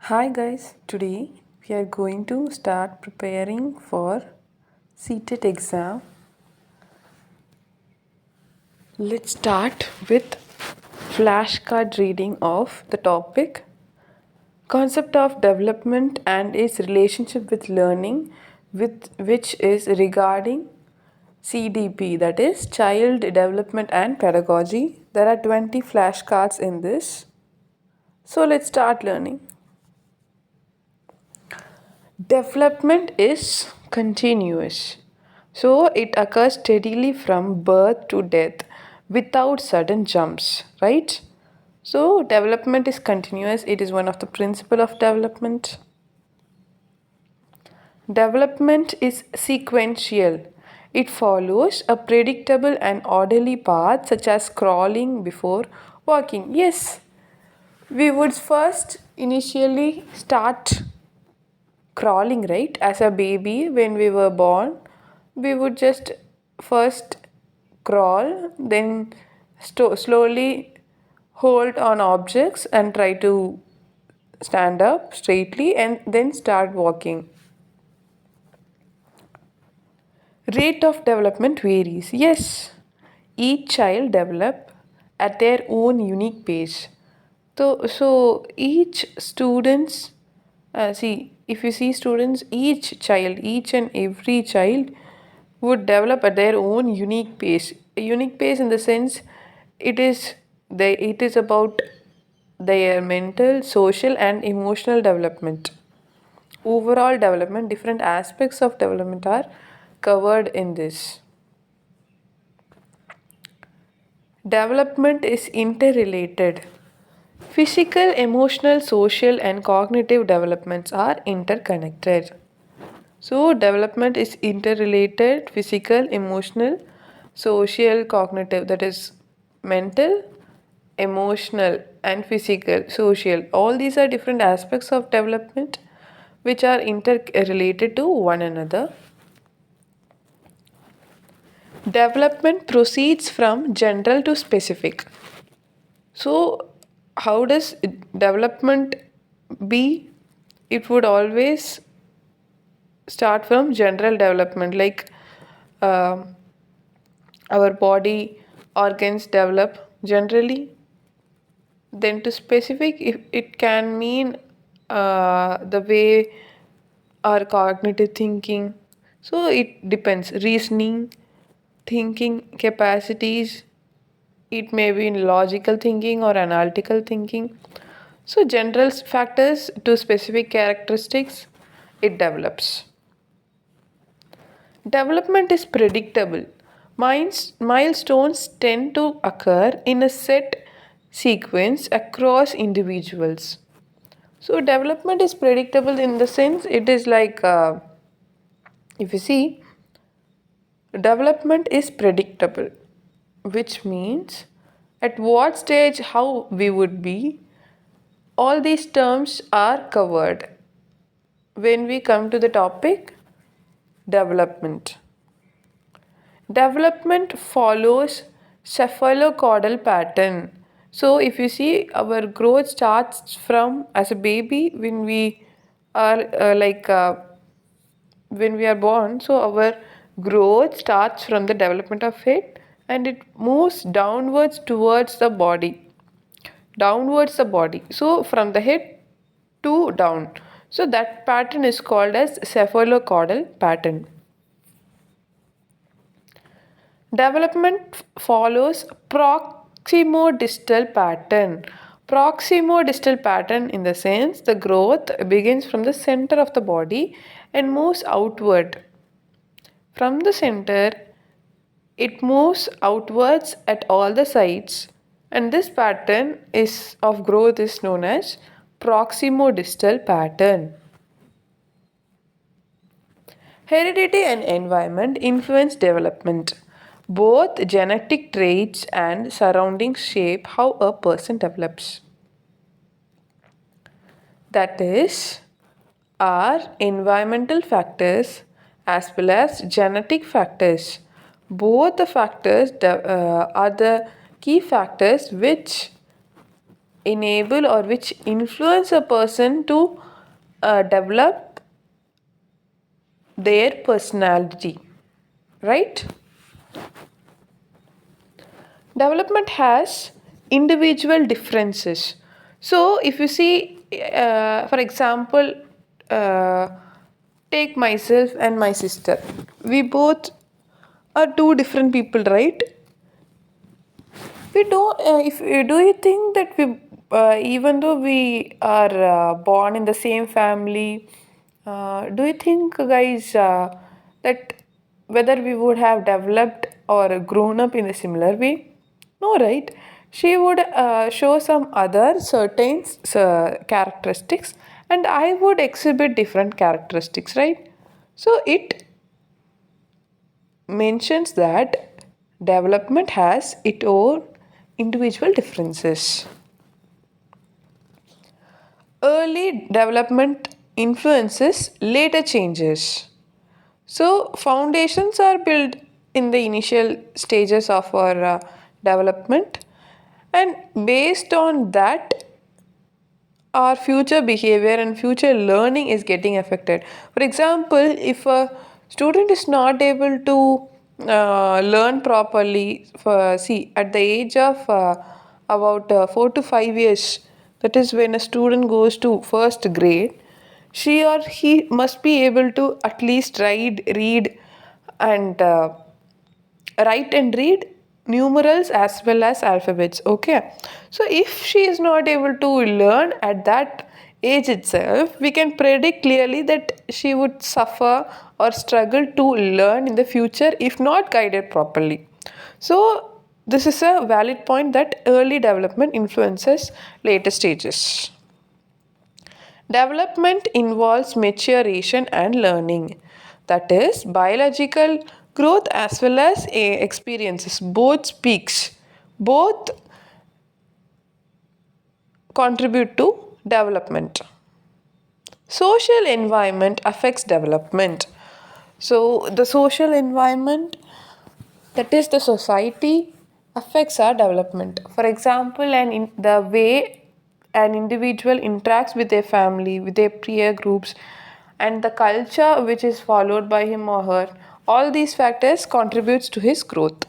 Hi guys, today we are going to start preparing for CTET exam. Let's start with flashcard reading of the topic concept of development and its relationship with learning, with which is regarding CDP, that is child development and pedagogy. There are 20 flashcards in this. So let's start learning. Development is continuous. So it occurs steadily from birth to death without sudden jumps, right? So development is continuous. It is one of the principle of development. Development is sequential. It follows a predictable and orderly path such as crawling before walking. Yes, we would first initially start crawling, right? As a baby, when we were born, we would just first crawl, then slowly hold on objects and try to stand up straightly and then start walking. Rate of development varies. Yes, each child develop at their own unique pace. So each students see, if you see students, each child, each and every child would develop at their own unique pace. A unique pace in the sense it is about their mental, social and emotional development. Overall development, different aspects of development are covered in this. Development is interrelated. Physical, emotional, social, and cognitive developments are interconnected. So, development is interrelated: physical, emotional, social, cognitive, that is mental, emotional, and physical, social. All these are different aspects of development which are interrelated to one another. Development proceeds from general to specific. So, how does development be? It would always start from general development, like um our body organs develop generally. Then to specific, if it can mean the way our cognitive thinking. So it depends. Reasoning, thinking capacities. It may be in logical thinking or analytical thinking. So general factors to specific characteristics, it develops. Development is predictable. Milestones tend to occur in a set sequence across individuals. So, development is predictable in the sense it is like, if you see, development is predictable, which means at what stage, how we would be, all these terms are covered when we come to the topic development. Development follows cephalocaudal pattern. So if you see, our growth starts from as a baby when we are when we are born. So our growth starts from the development of head and it moves downwards towards the body. Downwards the body. So from the head to down. So that pattern is called as cephalocaudal pattern. Development follows proximodistal pattern. Proximodistal pattern in the sense the growth begins from the center of the body and moves outward. From the center, it moves outwards at all the sides, and this pattern is of growth is known as proximodistal pattern. Heredity and environment influence development. Both genetic traits and surroundings shape how a person develops. That is, are environmental factors as well as genetic factors. Both the factors are the key factors which enable or which influence a person to develop their personality, right? Development has individual differences. So, if you see, for example, uh, take myself and my sister. We both are two different people, right? We don't. If do you think that we, even though we are born in the same family, do you think, guys, that whether we would have developed or grown up in a similar way? No, right? She would show some other certain characteristics, and I would exhibit different characteristics, right? So it mentions that development has its own individual differences. Early development influences later changes. So, foundations are built in the initial stages of our development, and based on that, our future behavior and future learning is getting affected. For example, if a student is not able to learn properly, for see at the age of about 4 to 5 years, that is when a student goes to first grade, she or he must be able to at least read and write and read numerals as well as alphabets. Okay, so if she is not able to learn at that age itself, we can predict clearly that she would suffer or struggle to learn in the future if not guided properly. So this is a valid point that early development influences later stages. Development involves maturation and learning. That is, biological growth as well as experiences. Both peaks. Both contribute to development. Social environment affects development. So, the social environment, that is the society, affects our development. For example, the way an individual interacts with their family, with their peer groups, and the culture which is followed by him or her, all these factors contributes to his growth.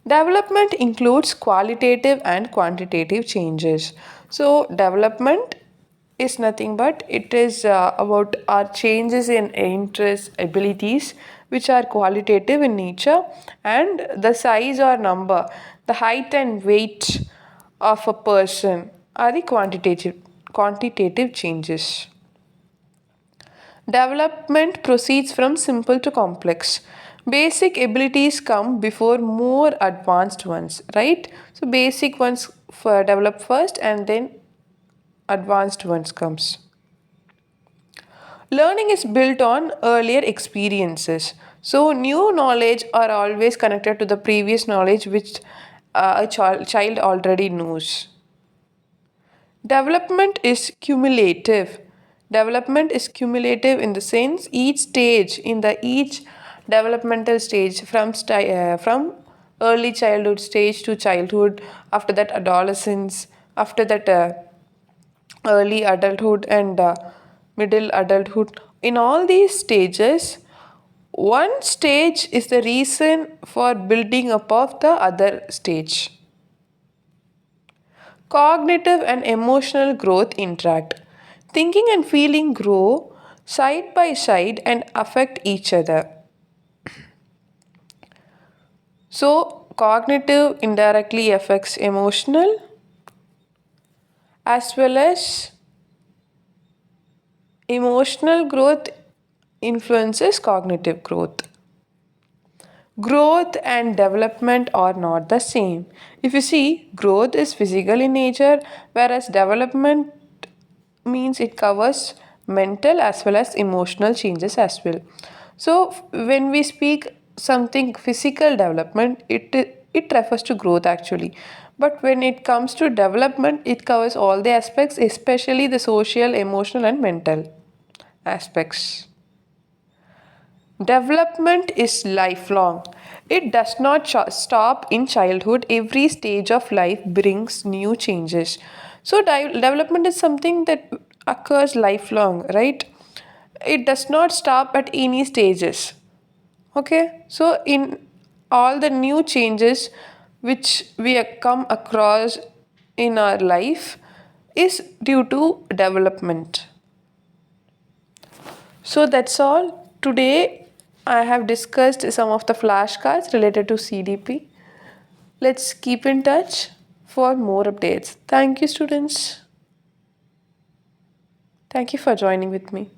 Development includes qualitative and quantitative changes. So, development is nothing but it is about our changes in interests, abilities, which are qualitative in nature, and the size or number, the height and weight of a person are the quantitative changes. Development proceeds from simple to complex. Basic abilities come before more advanced ones, right? So basic ones develop first and then advanced ones comes. Learning is built on earlier experiences. So new knowledge are always connected to the previous knowledge which a child already knows. Development is cumulative. Development is cumulative in the sense each stage in the each developmental stage from early childhood stage to childhood, after that adolescence, after that early adulthood and middle adulthood. In all these stages, one stage is the reason for building up of the other stage. Cognitive and emotional growth interact. Thinking and feeling grow side by side and affect each other. So, cognitive indirectly affects emotional as well as emotional growth influences cognitive growth. Growth and development are not the same. If you see, growth is physical in nature, whereas development means it covers mental as well as emotional changes as well. So when we speak something physical development, it refers to growth actually. But when it comes to development, it covers all the aspects, especially the social, emotional, and mental aspects. Development is lifelong. It does not stop in childhood. Every stage of life brings new changes. So, development is something that occurs lifelong, right? It does not stop at any stages. Okay, so in all the new changes which we have come across in our life is due to development. So that's all. Today I have discussed some of the flashcards related to CDP. Let's keep in touch for more updates. Thank you, students. Thank you for joining with me.